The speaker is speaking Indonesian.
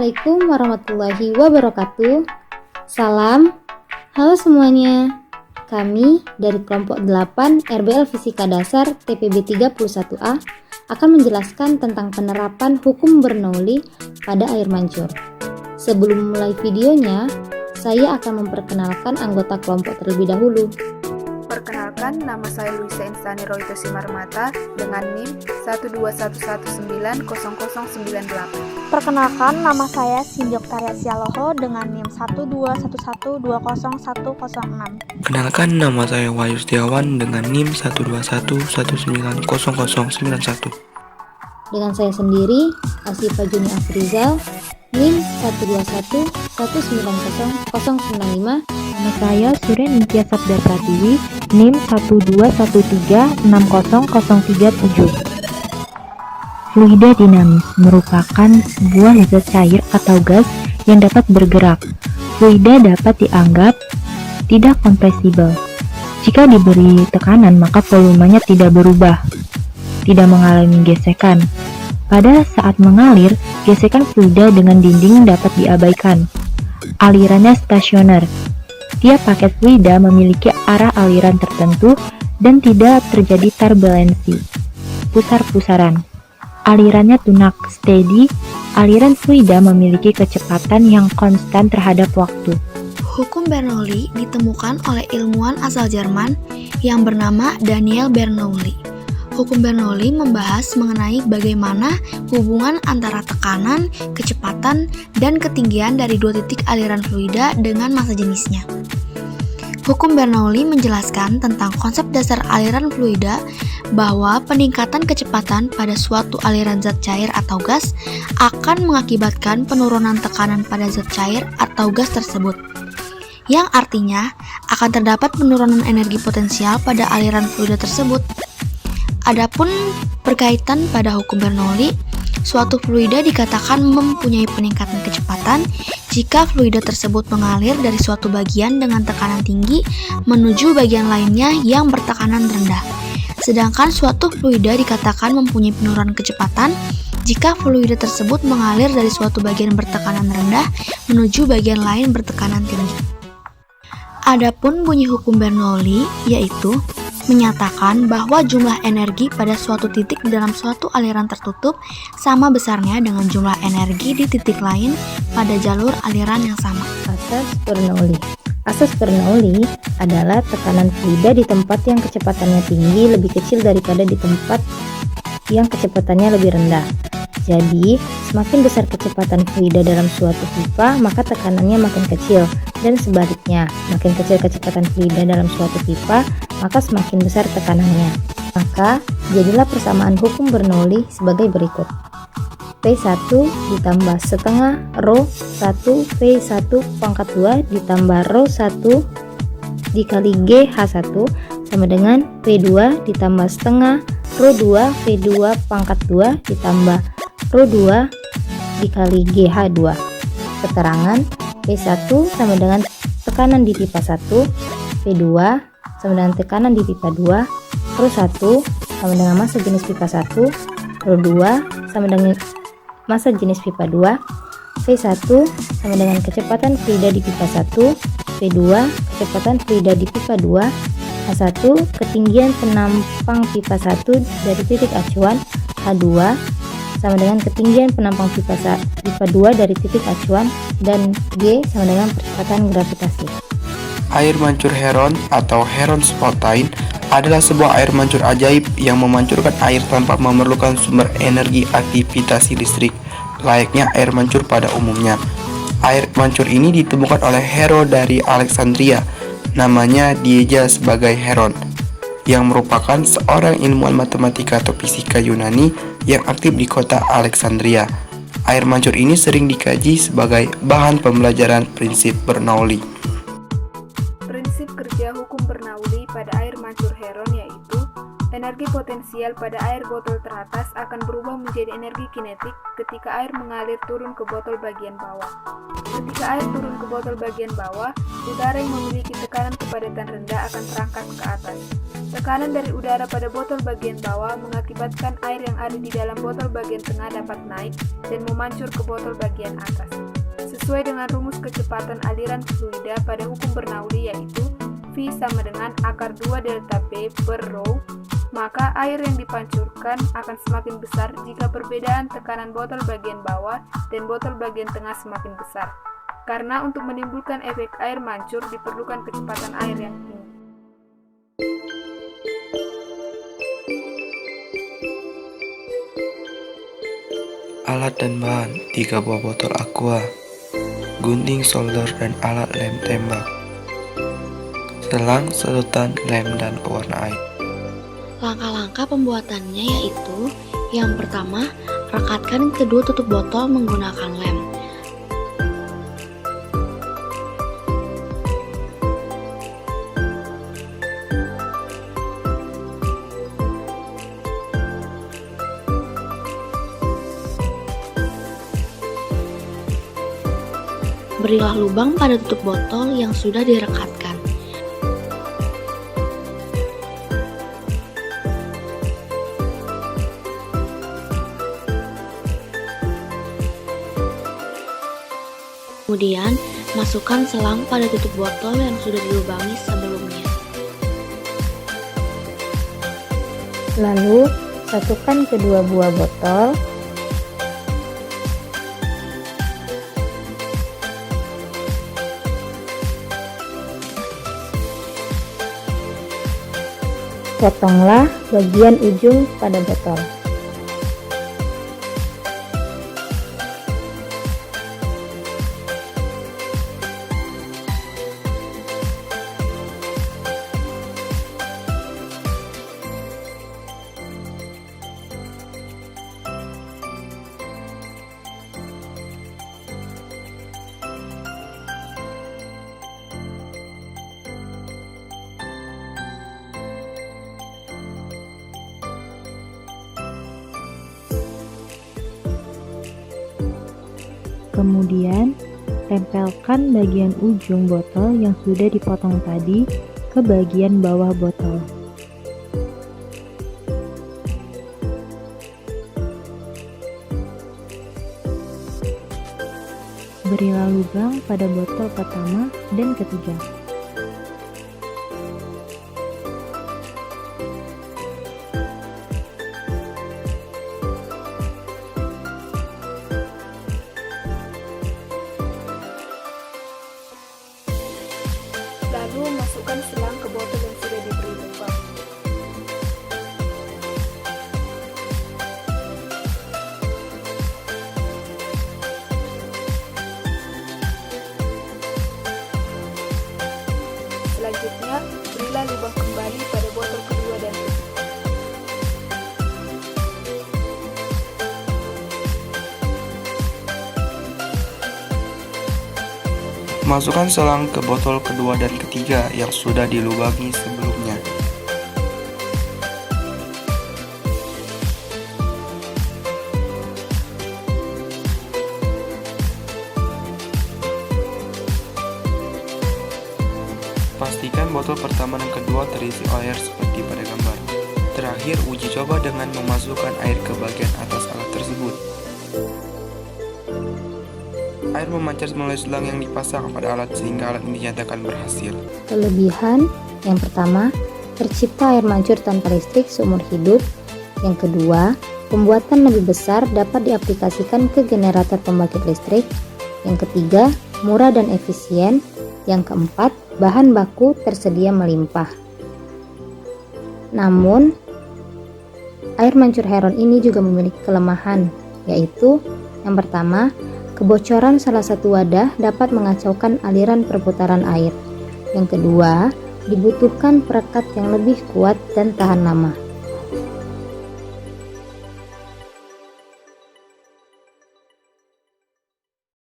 Assalamualaikum warahmatullahi wabarakatuh. Salam. Halo semuanya. Kami dari kelompok 8 RBL Fisika Dasar TPB 31A akan menjelaskan tentang penerapan hukum Bernoulli pada air mancur. Sebelum memulai videonya, saya akan memperkenalkan anggota kelompok terlebih dahulu. Perkenalkan, nama saya Luisa Instani Roito Simarmata dengan NIM 121190098. Perkenalkan, nama saya Sinjok Tarya Sialoho dengan NIM 121120106. Kenalkan, nama saya Wahyu Setiawan dengan NIM 121190091. Dengan saya sendiri, Asifa Juni Afrizal, NIM 121190095. Nama saya Surya Nitya Sabda Pratiwi, NIM 121360037. Fluida dinamis merupakan sebuah zat cair atau gas yang dapat bergerak. Fluida dapat dianggap tidak kompresibel. Jika diberi tekanan, maka volumenya tidak berubah, tidak mengalami gesekan. Pada saat mengalir, gesekan fluida dengan dinding dapat diabaikan. Alirannya stasioner. Tiap paket fluida memiliki arah aliran tertentu dan tidak terjadi turbulensi, pusar-pusaran. Alirannya tunak, steady. Aliran fluida memiliki kecepatan yang konstan terhadap waktu. Hukum Bernoulli ditemukan oleh ilmuwan asal Jerman yang bernama Daniel Bernoulli. Hukum Bernoulli membahas mengenai bagaimana hubungan antara tekanan, kecepatan, dan ketinggian dari dua titik aliran fluida dengan massa jenisnya. Hukum Bernoulli menjelaskan tentang konsep dasar aliran fluida bahwa peningkatan kecepatan pada suatu aliran zat cair atau gas akan mengakibatkan penurunan tekanan pada zat cair atau gas tersebut, yang artinya akan terdapat penurunan energi potensial pada aliran fluida tersebut. Adapun berkaitan pada hukum Bernoulli, suatu fluida dikatakan mempunyai peningkatan kecepatan jika fluida tersebut mengalir dari suatu bagian dengan tekanan tinggi menuju bagian lainnya yang bertekanan rendah. Sedangkan suatu fluida dikatakan mempunyai penurunan kecepatan jika fluida tersebut mengalir dari suatu bagian bertekanan rendah menuju bagian lain bertekanan tinggi. Adapun bunyi hukum Bernoulli yaitu menyatakan bahwa jumlah energi pada suatu titik dalam suatu aliran tertutup sama besarnya dengan jumlah energi di titik lain pada jalur aliran yang sama. Asas Bernoulli. Asas Bernoulli adalah tekanan fluida di tempat yang kecepatannya tinggi lebih kecil daripada di tempat yang kecepatannya lebih rendah. Jadi, semakin besar kecepatan fluida dalam suatu pipa, maka tekanannya makin kecil, dan sebaliknya, makin kecil kecepatan fluida dalam suatu pipa, maka semakin besar tekanannya. Maka, jadilah persamaan hukum Bernoulli sebagai berikut. P1 ditambah setengah rho 1 V1 pangkat 2 ditambah rho 1 dikali GH1 sama dengan P2 ditambah setengah rho 2 V2 pangkat 2 ditambah rho 2 dikali GH2. Keterangan P1 sama dengan tekanan di pipa 1, P2 sama dengan tekanan di pipa 2, rho 1 sama dengan massa jenis pipa 1, rho 2 sama dengan massa jenis pipa 2, V1 sama dengan kecepatan fluida di pipa 1, V2 kecepatan fluida di pipa 2, H1 ketinggian penampang pipa 1 dari titik acuan, H2 sama dengan ketinggian penampang pipa 2 dari titik acuan, dan G sama dengan percepatan gravitasi. Air mancur Heron atau Heron Spontane adalah sebuah air mancur ajaib yang memancurkan air tanpa memerlukan sumber energi aktivitas listrik, layaknya air mancur pada umumnya. Air mancur ini ditemukan oleh Hero dari Alexandria, namanya dieja sebagai Heron, yang merupakan seorang ilmuwan matematika atau fisika Yunani yang aktif di kota Alexandria. Air mancur ini sering dikaji sebagai bahan pembelajaran prinsip Bernoulli. Prinsip kerja hukum Bernoulli pada air mancur Heron yaitu energi potensial pada air botol teratas akan berubah menjadi energi kinetik ketika air mengalir turun ke botol bagian bawah. Ketika air turun ke botol bagian bawah, udara yang memiliki tekanan kepadatan rendah akan terangkat ke atas. Tekanan dari udara pada botol bagian bawah mengakibatkan air yang ada di dalam botol bagian tengah dapat naik dan memancur ke botol bagian atas. Sesuai dengan rumus kecepatan aliran fluida pada hukum Bernoulli yaitu V sama dengan akar 2 delta P per rho, maka air yang dipancurkan akan semakin besar jika perbedaan tekanan botol bagian bawah dan botol bagian tengah semakin besar. Karena untuk menimbulkan efek air mancur diperlukan kecepatan air yang tinggi. Alat dan bahan: 3 buah botol aqua, gunting solder dan alat lem tembak, selang, sedotan, lem, dan pewarna air. Langkah-langkah pembuatannya yaitu: yang pertama, rekatkan kedua tutup botol menggunakan lem. Berilah lubang pada tutup botol yang sudah direkatkan. Kemudian, masukkan selang pada tutup botol yang sudah dilubangi sebelumnya. Lalu, satukan kedua buah botol. Potonglah bagian ujung pada botol. Kemudian, tempelkan bagian ujung botol yang sudah dipotong tadi ke bagian bawah botol. Berilah lubang pada botol pertama dan ketiga. Lalu masukkan selang ke botol yang sudah diberi lubang. Selanjutnya, berilah lubang kembali pada botol kedua dan ketiga. Masukkan selang ke botol kedua dan ketiga yang sudah dilubangi sebelumnya. Pastikan botol pertama dan kedua terisi air seperti pada gambar. Terakhir, uji coba dengan memasukkan air ke bagian atas alat tersebut. Air memancar melalui selang yang dipasang pada alat sehingga alat ini dinyatakan berhasil. Kelebihan yang pertama, tercipta air mancur tanpa listrik seumur hidup. Yang kedua, pembuatan lebih besar dapat diaplikasikan ke generator pembangkit listrik. Yang ketiga, murah dan efisien. Yang keempat, bahan baku tersedia melimpah. Namun, air mancur Heron ini juga memiliki kelemahan, yaitu yang pertama, kebocoran salah satu wadah dapat mengacaukan aliran perputaran air. Yang kedua, dibutuhkan perekat yang lebih kuat dan tahan lama.